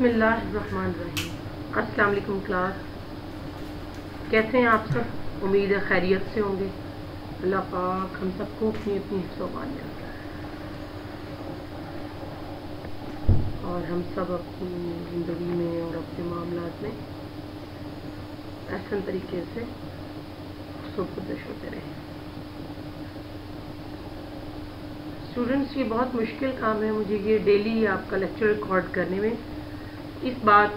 बिस्मिल्लाहिर्रहमानिर्रहीम। अस्सलाम वालेकुम क्लास, कैसे हैं आप सब? उम्मीद है खैरियत से होंगे। अल्लाह पाक हम सबको अपनी अपनी हिफ्ज़-ओ-अमान में रखे और हम सब अपनी ज़िंदगी में और अपने मामलात में एहसन तरीके से खुशोपेश होते रहें। स्टूडेंट्स, ये बहुत मुश्किल काम है मुझे ये डेली आपका लेक्चर रिकॉर्ड करने में। इस बात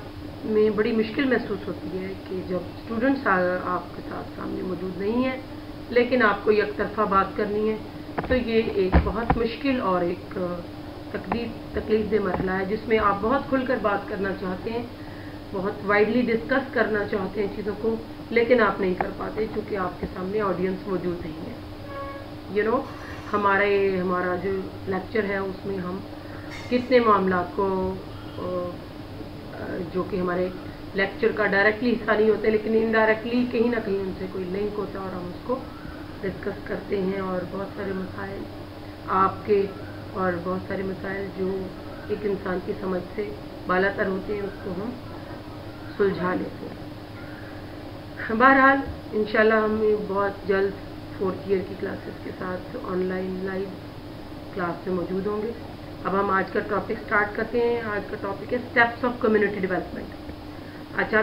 में बड़ी मुश्किल महसूस होती है कि जब स्टूडेंट्स आपके साथ सामने मौजूद नहीं है लेकिन आपको एक तरफा बात करनी है, तो ये एक बहुत मुश्किल और एक तकलीफ मरहला है जिसमें आप बहुत खुलकर बात करना चाहते हैं, बहुत वाइडली डिस्कस करना चाहते हैं चीज़ों को, लेकिन आप नहीं कर पाते क्योंकि आपके सामने ऑडियंस मौजूद नहीं है। हमारा जो लेक्चर है उसमें हम कितने मामलात को जो कि हमारे लेक्चर का डायरेक्टली हिस्सा नहीं होते लेकिन इनडायरेक्टली कहीं ना कहीं उनसे कोई लिंक होता है और हम उसको डिस्कस करते हैं, और बहुत सारे मसाइल आपके और बहुत सारे मसाइल जो एक इंसान की समझ से बालातर होते हैं उसको हम सुलझा लेते हैं। बहरहाल इंशाल्लाह हम बहुत जल्द 4th ईयर की क्लासेस के साथ ऑनलाइन लाइव क्लास में मौजूद होंगे। अब हम आज का टॉपिक स्टार्ट करते हैं। आज का टॉपिक है स्टेप्स ऑफ कम्युनिटी डेवलपमेंट। अच्छा,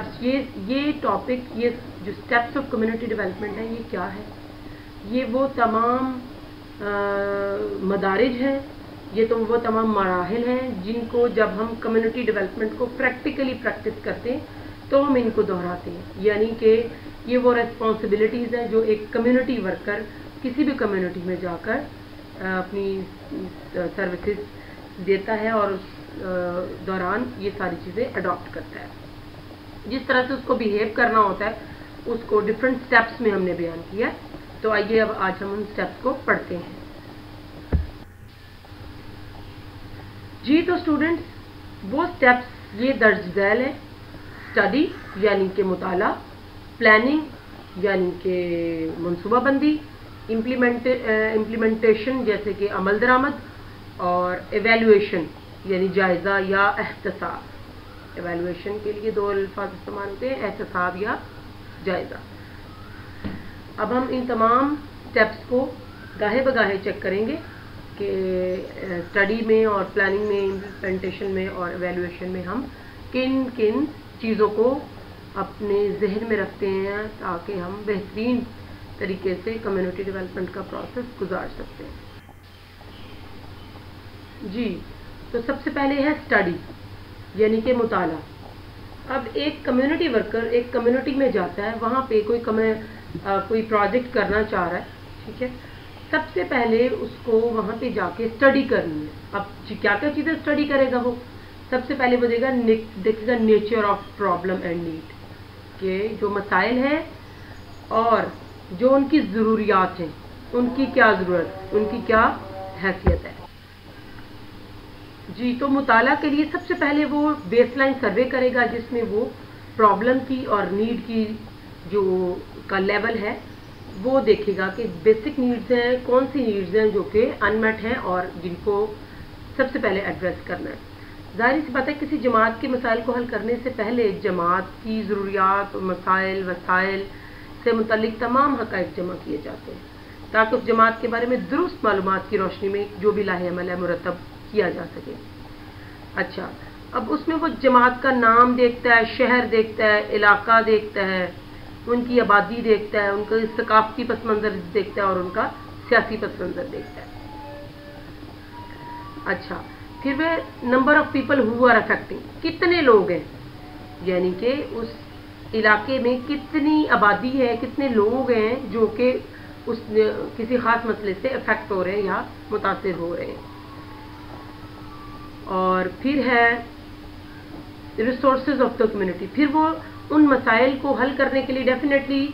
ये टॉपिक, ये जो स्टेप्स ऑफ कम्युनिटी डेवलपमेंट है ये क्या है? ये वो तमाम मदारिज हैं, ये तो वो तमाम मराहिल हैं जिनको जब हम कम्युनिटी डेवलपमेंट को प्रैक्टिकली प्रैक्टिस करते हैं तो हम इनको दोहराते हैं। यानी कि ये वो रिस्पॉन्सिबिलिटीज़ हैं जो एक कम्युनिटी वर्कर किसी भी कम्युनिटी में जाकर अपनी सर्विसेज देता है और उस दौरान ये सारी चीज़ें अडॉप्ट करता है। जिस तरह से उसको बिहेव करना होता है उसको डिफरेंट स्टेप्स में हमने बयान किया। तो आइए अब आज हम उन स्टेप्स को पढ़ते हैं। जी तो स्टूडेंट्स, वो स्टेप्स ये दर्ज झैल है। स्टडी यानी कि मुताला, प्लानिंग यानी कि मनसूबाबंदी, इम्प्लीमेंटेशन जैसे कि अमल दरामद, और एवेल्युएशन यानी जायज़ा या एहतसाब। एवेल्युएशन के लिए 2 अल्फाज इस्तेमाल होते हैं, एहतसाब या जायज़ा। अब हम इन तमाम स्टेप्स को गाहे बगाहे चेक करेंगे कि स्टडी में और प्लानिंग में, इम्प्लीमेंटेशन में और एवेल्युएशन में हम किन किन चीज़ों को अपने जहन में रखते हैं ताकि हम बेहतरीन तरीके से कम्युनिटी डेवलपमेंट का प्रोसेस गुजार सकते हैं। जी तो सबसे पहले है स्टडी यानी कि मुताला। अब एक कम्युनिटी वर्कर एक कम्युनिटी में जाता है, वहाँ पे कोई प्रोजेक्ट करना चाह रहा है, ठीक है। सबसे पहले उसको वहाँ पे जाके स्टडी करनी है। अब क्या क्या चीज़ें स्टडी करेगा वो? सबसे पहले वो देखेगा nature of problem and need, के जो मसाइल हैं और जो उनकी ज़रूरियात हैं, उनकी क्या ज़रूरत, उनकी क्या हैसियत है। जी तो मुताला के लिए सबसे पहले वो बेसलाइन सर्वे करेगा जिसमें वो प्रॉब्लम की और नीड की जो का लेवल है वो देखेगा कि बेसिक नीड्स हैं, कौन सी नीड्स हैं जो कि अनमेट हैं और जिनको सबसे पहले एड्रेस करना है। ज़ाहिर सी बात है किसी जमात के मसाइल को हल करने से पहले जमात की ज़रूरियात, मसाइल, वसाइल से मुतल्लिक तमाम हक़ाइक़ जमा किए जाते हैं ताकि उस जमात के बारे में दुरुस्त मालूमात की रोशनी में जो भी लाहे अमल है मुरतब किया जा सके। अच्छा, अब उसमें वो जमात का नाम देखता है, शहर देखता है, इलाका देखता है, उनकी आबादी देखता है, उनका सकाफती पस मंज़र देखता है और उनका सियासी पस मंज़र देखता है। अच्छा, फिर वे number of people who are affecting, कितने लोग हैं, यानी कि उस इलाके में कितनी आबादी है, कितने लोग हैं जो कि उस किसी ख़ास मसले से अफेक्ट हो रहे हैं या मुतासिर हो रहे हैं। और फिर है रिसोर्सेज ऑफ द कम्युनिटी। फिर वो उन मसाइल को हल करने के लिए डेफिनेटली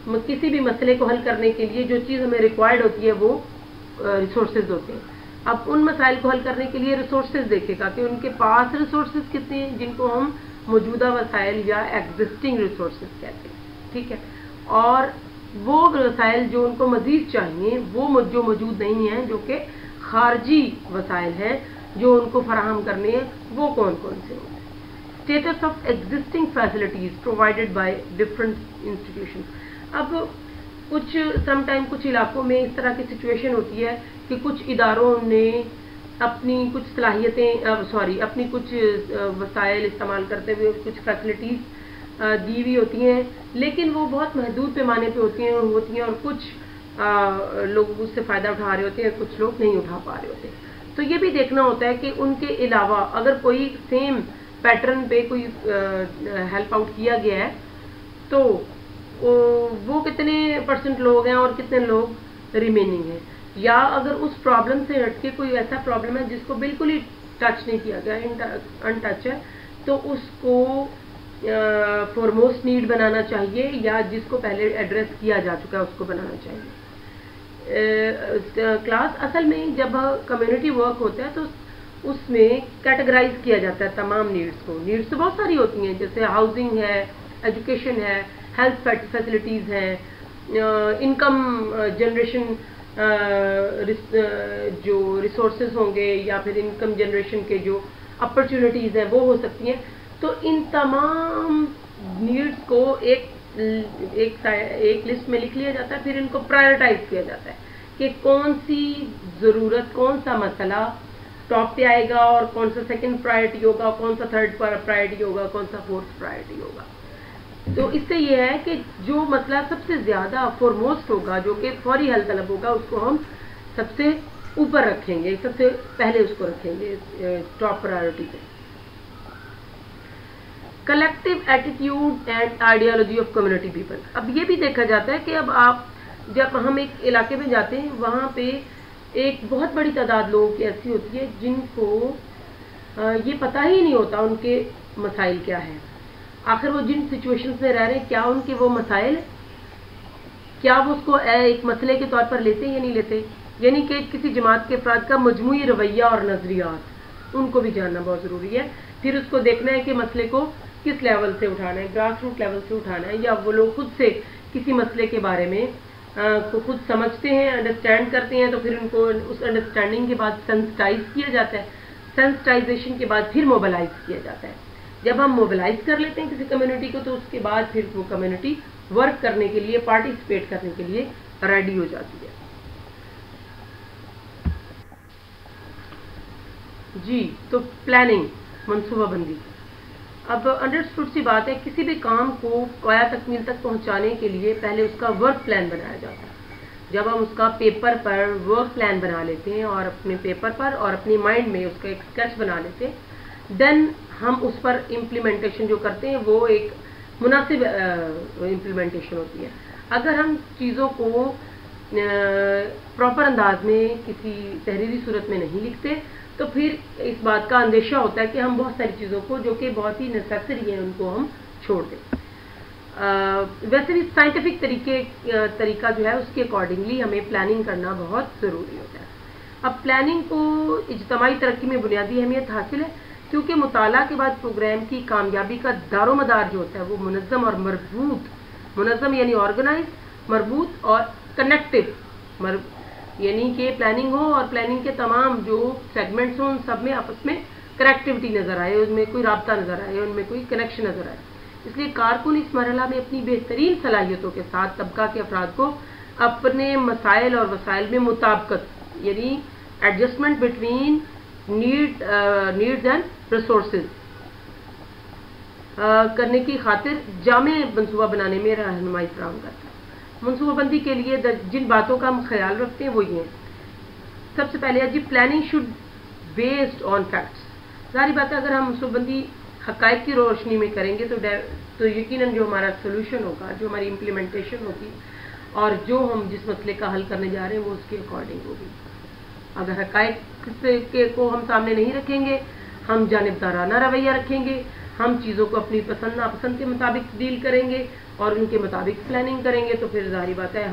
किसी भी मसले को हल करने के लिए जो चीज़ हमें रिक्वायर्ड होती है वो रिसोर्सेज होते हैं। अब उन मसाइल को हल करने के लिए रिसोर्सेज देखेगा कि उनके पास रिसोर्सेज कितने हैं जिनको हम मौजूदा वसाइल या एग्जिस्टिंग रिसोर्सेज कहते हैं, ठीक है। और वो वसाइल जो उनको मज़ीद चाहिए वो जो मौजूद नहीं हैं, जो कि खारजी वसाइल हैं जो उनको फराहम करने हैं, वो कौन कौन से होंगे। status of existing facilities provided by different institutions. अब कुछ समटाइम कुछ इलाकों में इस तरह की सिचुएशन होती है कि कुछ इदारों ने अपनी कुछ सलाहियतें अपनी कुछ वसाइल इस्तेमाल करते हुए कुछ फैसिलिटीज़ दी हुई होती हैं, लेकिन वो बहुत महदूद पैमाने पे होती हैं और कुछ लोग उससे फ़ायदा उठा रहे होते हैं, कुछ लोग नहीं उठा पा रहे होते। तो ये भी देखना होता है कि उनके अलावा अगर कोई सेम पैटर्न पे कोई हेल्प आउट किया गया है तो वो कितने % लोग हैं और कितने लोग रिमेनिंग हैं, या अगर उस प्रॉब्लम से हटके कोई ऐसा प्रॉब्लम है जिसको बिल्कुल ही टच नहीं किया गया, अनटच है, तो उसको फॉरमोस्ट नीड बनाना चाहिए, या जिसको पहले एड्रेस किया जा चुका है उसको बनाना चाहिए। क्लास असल में जब कम्युनिटी वर्क होता है तो उसमें कैटेगराइज किया जाता है तमाम नीड्स को। नीड्स तो बहुत सारी होती हैं, जैसे हाउसिंग है, एजुकेशन है, हेल्थ फैसिलिटीज़ हैं, इनकम जनरेशन जो रिसोर्सेज होंगे, या फिर इनकम जनरेशन के जो अपॉर्चुनिटीज़ हैं वो हो सकती हैं। तो इन तमाम नीड्स को एक लिस्ट में लिख लिया जाता है, फिर इनको प्रायोरिटाइज किया जाता है कि कौन सी ज़रूरत, कौन सा मसला टॉप पे आएगा और कौन सा सेकंड प्रायोरिटी होगा, कौन सा थर्ड प्रायोरिटी होगा, कौन सा फोर्थ प्रायोरिटी होगा। तो इससे ये है कि जो मसला सबसे ज़्यादा फॉरमोस्ट होगा, जो कि फौरी हल तलब होगा, उसको हम सबसे ऊपर रखेंगे, सबसे पहले उसको रखेंगे टॉप प्रायोरिटी पे। Collective attitude and ideology of community people. अब ये भी देखा जाता है कि जब हम एक इलाके में जाते हैं, वहाँ पे एक बहुत बड़ी तादाद लोगों की ऐसी होती है जिनको ये पता ही नहीं होता उनके मसाइल क्या है, आखिर वो जिन सिचुएशंस में रह रहे हैं क्या उनके वो मसाइल, क्या वो उसको एक मसले के तौर पर लेते हैं या नहीं लेते। यानी कि किसी जमात के अफराद का मजमूई रवैया और नज़रियात उनको भी जानना बहुत ज़रूरी है। फिर उसको देखना है कि मसले को किस लेवल से उठाना है, ग्रास रूट लेवल से उठाना है, या वो लोग खुद से किसी मसले के बारे में को खुद समझते हैं, अंडरस्टैंड करते हैं, तो फिर उनको उस अंडरस्टैंडिंग के बाद सेंसिटाइज किया जाता है, सेंसिटाइजेशन के बाद फिर मोबिलाइज किया जाता है। जब हम मोबिलाइज कर लेते हैं किसी कम्युनिटी को, तो उसके बाद फिर वो कम्युनिटी वर्क करने के लिए, पार्टिसिपेट करने के लिए रेडी हो जाती है। जी, तो प्लानिंग, मनसूबाबंदी। अब अंडरस्टूड सी बात है, किसी भी काम को काया तकमील तक पहुंचाने के लिए पहले उसका वर्क प्लान बनाया जाता है। जब हम उसका पेपर पर वर्क प्लान बना लेते हैं और अपने पेपर पर और अपनी माइंड में उसका एक स्केच बना लेते हैं, देन हम उस पर इम्प्लीमेंटेशन जो करते हैं वो एक मुनासिब इम्प्लीमेंटेशन होती है। अगर हम चीज़ों को प्रॉपर अंदाज में किसी तहरीरी सूरत में नहीं लिखते, तो फिर इस बात का अंदेशा होता है कि हम बहुत सारी चीज़ों को जो कि बहुत ही नेसेसरी है उनको हम छोड़ दें। वैसे भी साइंटिफिक तरीका जो है उसके अकॉर्डिंगली हमें प्लानिंग करना बहुत ज़रूरी होता है। अब प्लानिंग को इज्तमाई तरक्की में बुनियादी अहमियत हासिल है, क्योंकि मुताला के बाद प्रोग्राम की कामयाबी का दारोमदार जो होता है वो मुनज़्ज़म और मरबूत, मुनज़्ज़म यानी ऑर्गेनाइज, मरबूत और कनेक्टिव, यानी कि प्लानिंग हो और प्लानिंग के तमाम जो सेगमेंट्स हों उन सब में आपस में कनेक्टिविटी नज़र आए, उनमें कोई राब्ता नज़र आए, उनमें कोई कनेक्शन नज़र आए। इसलिए कारकुन इस मरहला में अपनी बेहतरीन सलाहियतों के साथ तबका के अफराद को अपने मसाइल और वसाइल में मुताबकत, यानी adjustment between needs and resources करने की खातिर जामे मनसूबा बनाने में रहनुमाई फराहम करता है। मनसूबाबंदी के लिए जिन बातों का हम ख्याल रखते हैं वो ये हैं। सबसे पहले है जी, planning should based on facts. सारी बातें अगर हम मनसूबाबंदी हक़ाइक़ की रोशनी में करेंगे तो यकीनन जो हमारा सोल्यूशन होगा, जो हमारी इम्प्लीमेंटेशन होगी और जो हम जिस मसले का हल करने जा रहे हैं वो उसके अकॉर्डिंग होगी। अगर हक़ाइक़ को हम सामने नहीं रखेंगे, हम जानिबदाराना रवैया रखेंगे, हम चीज़ों को अपनी पसंद नापसंद के मुताबिक डील करेंगे और उनके मुताबिक प्लानिंग करेंगे, तो फिर ज़ाहिर बात है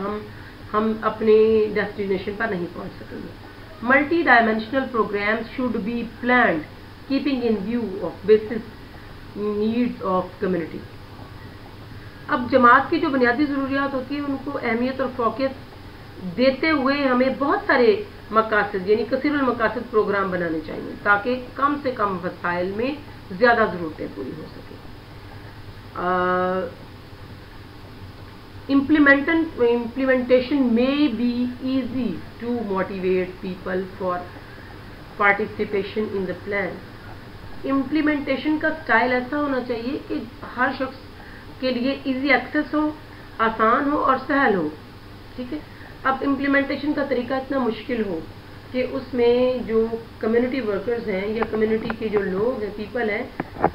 हम अपने डेस्टिनेशन पर नहीं पहुंच सकेंगे। Multi dimensional programs should be planned keeping in view of basic needs of community. अब जमात की जो बुनियादी ज़रूरियात होती है उनको अहमियत और फोकस देते हुए हमें बहुत सारे मकासद यानी कसीरुल मकासद प्रोग्राम बनाने चाहिए, ताकि कम से कम वसाइल में ज़्यादा ज़रूरतें पूरी हो सकें. Implementation may be easy to motivate people for participation in the plan. Implementation का स्टाइल ऐसा होना चाहिए कि हर शख्स के लिए इजी एक्सेस हो, आसान हो और सहल हो. ठीक है. अब इम्प्लीमेंटेशन का तरीका इतना मुश्किल हो कि उसमें जो कम्युनिटी वर्कर्स हैं या कम्युनिटी के जो लोग हैं, पीपल हैं,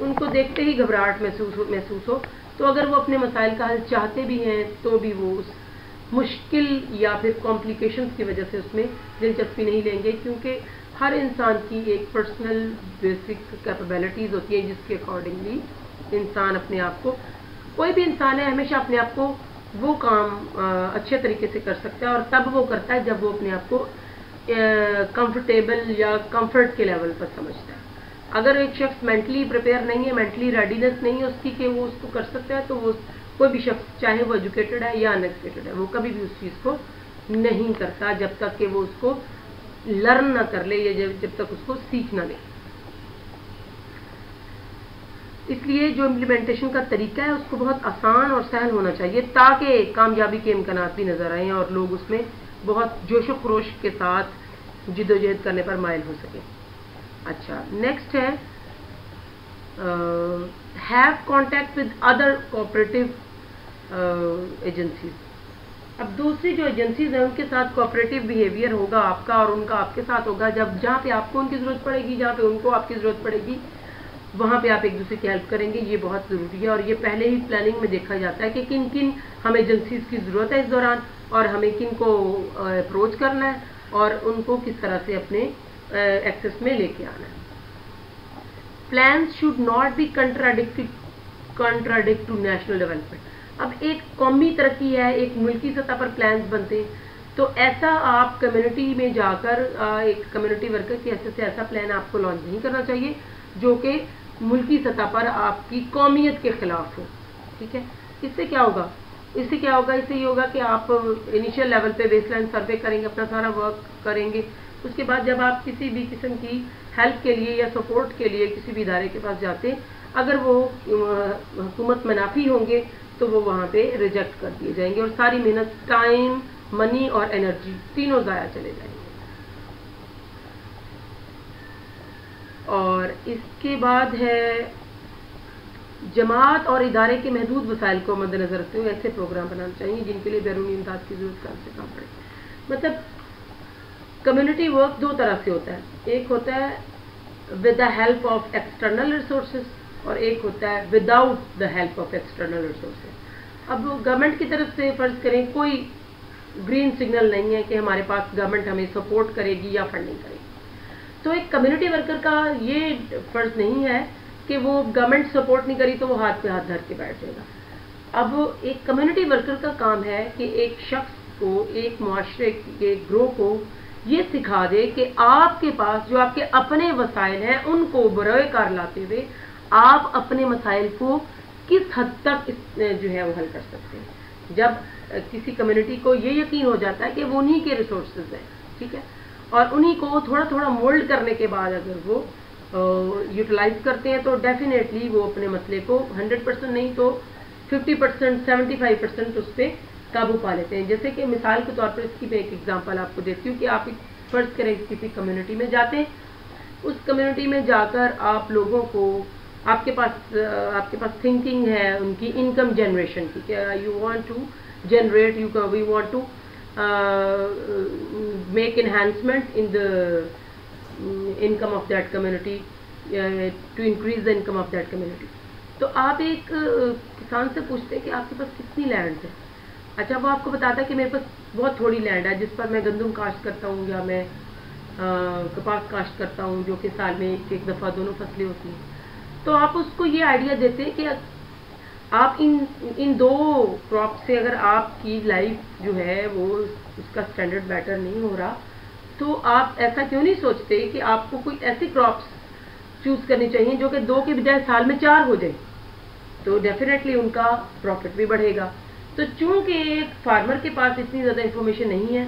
उनको देखते ही घबराहट महसूस हो. तो अगर वो अपने मसाइल का हल चाहते भी हैं तो भी वो उस मुश्किल या फिर कॉम्प्लिकेशंस की वजह से उसमें दिलचस्पी नहीं लेंगे, क्योंकि हर इंसान की एक पर्सनल बेसिक कैपेबिलिटीज़ होती है जिसके अकॉर्डिंगली इंसान अपने आप को, कोई भी इंसान है हमेशा अपने आप को वो काम अच्छे तरीके से कर सकता है, और तब वो करता है जब वो अपने आप को कंफर्टेबल या कंफर्ट के लेवल पर समझता है. अगर एक शख्स मेंटली प्रिपेयर नहीं है, मेंटली रेडीनेस नहीं है उसकी कि वो उसको कर सकता है, तो वो कोई भी शख्स चाहे वो एजुकेटेड है या अनएजुकेटेड है, वो कभी भी उस चीज़ को नहीं करता जब तक कि वो उसको लर्न ना कर ले या जब तक उसको सीख ना ले. इसलिए जो इम्प्लीमेंटेशन का तरीका है उसको बहुत आसान और सहल होना चाहिए ताकि कामयाबी के इम्कानात भी नजर आएँ और लोग उसमें बहुत जोशो खरोश के साथ जिद्दोजहद करने पर माइल हो सके. अच्छा, नेक्स्ट है have contact with other cooperative agencies. अब दूसरी जो एजेंसीज हैं उनके साथ कोऑपरेटिव बिहेवियर होगा आपका और उनका आपके साथ होगा. जहाँ पे आपको उनकी ज़रूरत पड़ेगी, जहाँ पे उनको आपकी ज़रूरत पड़ेगी, वहाँ पे आप एक दूसरे की हेल्प करेंगे. ये बहुत ज़रूरी है और ये पहले ही प्लानिंग में देखा जाता है कि किन किन हमें एजेंसीज की ज़रूरत है इस दौरान और हमें किन को अप्रोच करना है और उनको किस तरह से अपने एक्सेस में लेके आना है. Plans should not be contradict to national development. अब एक कौमी तरक्की है, एक मुल्की सतह पर प्लान्स बनते हैं, तो ऐसा आप कम्युनिटी में जाकर एक कम्युनिटी वर्कर की हैसियत से ऐसा प्लान आपको लॉन्च नहीं करना चाहिए जो कि मुल्की सतह पर आपकी कौमियत के खिलाफ हो. ठीक है. इससे क्या होगा? इससे ये होगा कि आप इनिशियल लेवल पे बेसलाइन सर्वे करेंगे, अपना सारा वर्क करेंगे. उसके बाद जब आप किसी भी किस्म की हेल्प के लिए या सपोर्ट के लिए किसी भी इदारे के पास जाते, अगर वो हुकूमत मुनाफी होंगे तो वो वहाँ पे रिजेक्ट कर दिए जाएंगे और सारी मेहनत, टाइम, मनी और एनर्जी तीनों ज़ाया चले जाएंगे. और इसके बाद है जमात और इदारे के महदूद वसाइल को मद्देनजर रखते हुए ऐसे प्रोग्राम बनाने चाहिए जिनके लिए बैरूनी इमदाद की जरूरत कम से कम पड़े. मतलब कम्युनिटी वर्क दो तरह से होता है. एक होता है with the help of external resources और एक होता है without the help of external resources. अब गवर्नमेंट की तरफ से फर्ज करें कोई ग्रीन सिग्नल नहीं है कि हमारे पास गवर्नमेंट हमें सपोर्ट करेगी या फंडिंग करेगी, तो एक कम्युनिटी वर्कर का ये फर्ज नहीं है कि वो गवर्नमेंट सपोर्ट नहीं करी तो वो हाथ पे हाथ धर के बैठ जाएगा. अब एक कम्युनिटी वर्कर का काम है कि एक शख्स को, एक मुआशरे के ग्रोह को ये सिखा दे कि आपके पास जो आपके अपने वसाइल हैं उनको बरोए कार लाते हुए आप अपने मसाइल को किस हद तक जो है वो हल कर सकते हैं. जब किसी कम्युनिटी को ये यकीन हो जाता है कि वो उन्हीं के रिसोर्सेज हैं, ठीक है, और उन्हीं को थोड़ा थोड़ा मोल्ड करने के बाद अगर वो यूटिलाइज करते हैं तो डेफिनेटली वो अपने मसले को 100% नहीं तो 50%, 75% उस पर काबू पा लेते हैं. जैसे कि मिसाल के तौर पर इसकी मैं एक एग्जांपल आपको देती हूँ कि आप फर्ज करें किसी कम्युनिटी में जाते हैं, उस कम्युनिटी में जाकर आप लोगों को आपके पास थिंकिंग है उनकी इनकम जनरेशन की, क्या you want to generate, we want to make enhancement in the income of that community, to increase the income of that community. तो आप एक किसान से पूछते हैं कि आपके पास कितनी लैंड है. अच्छा, वो आपको बताता है कि मेरे पास बहुत थोड़ी लैंड है जिस पर मैं गंदम काश्त करता हूँ या मैं कपास काश्त करता हूँ, जो कि साल में एक दफ़ा दोनों फसलें होती हैं. तो आप उसको ये आइडिया देते हैं कि आप इन दो क्रॉप से अगर आपकी लाइफ जो है वो उसका स्टैंडर्ड बेटर नहीं हो रहा, तो आप ऐसा क्यों नहीं सोचते कि आपको कोई ऐसी क्रॉप्स चूज करनी चाहिए जो कि 2 के बजाय साल में 4 हो जाए, तो डेफिनेटली उनका प्रॉफिट भी बढ़ेगा. तो चूंकि एक फार्मर के पास इतनी ज़्यादा इंफॉर्मेशन नहीं है,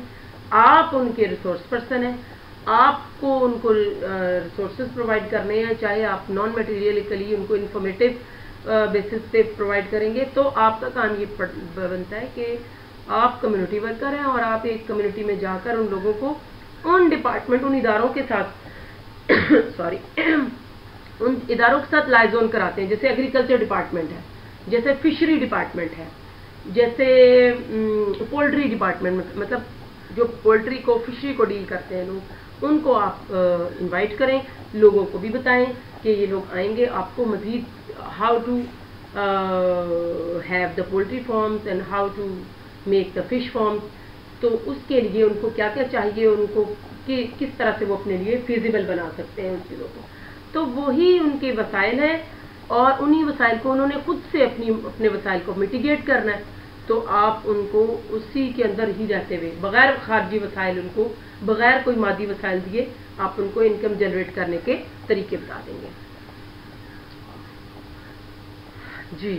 आप उनके रिसोर्स पर्सन हैं, आपको उनको रिसोर्सेज प्रोवाइड करने हैं, चाहे आप नॉन मटेरियलिकली उनको इंफॉर्मेटिव बेसिस पे प्रोवाइड करेंगे, तो आपका काम ये बनता है कि आप कम्युनिटी वर्कर हैं और आप एक कम्युनिटी में जाकर उन लोगों को उन डिपार्टमेंट, उन इदारों के साथ सॉरी उन इदारों के साथ लाइजोन कराते हैं। जैसे एग्रीकल्चर डिपार्टमेंट है, जैसे फिशरी डिपार्टमेंट है, जैसे पोल्ट्री डिपार्टमेंट, मतलब जो पोल्ट्री को, फिशरी को डील करते हैं लोग, उनको आप इनवाइट करें, लोगों को भी बताएं कि ये लोग आएंगे, आपको मजीद how to have the poultry farms and how to make the fish farms. तो उसके लिए उनको क्या क्या चाहिए, उनको कि किस तरह से वो अपने लिए फिजिबल बना सकते हैं उन चीज़ों को। तो वही उनके वसाइल हैं और उन्हीं वसाइल को उन्होंने खुद से अपने वसाइल को मिटिगेट करना है। तो आप उनको उसी के अंदर ही रहते हुए, बगैर खारजी वसाइल, उनको बगैर कोई मादी वसाइल दिए आप उनको इनकम जनरेट करने के तरीके बता देंगे। जी।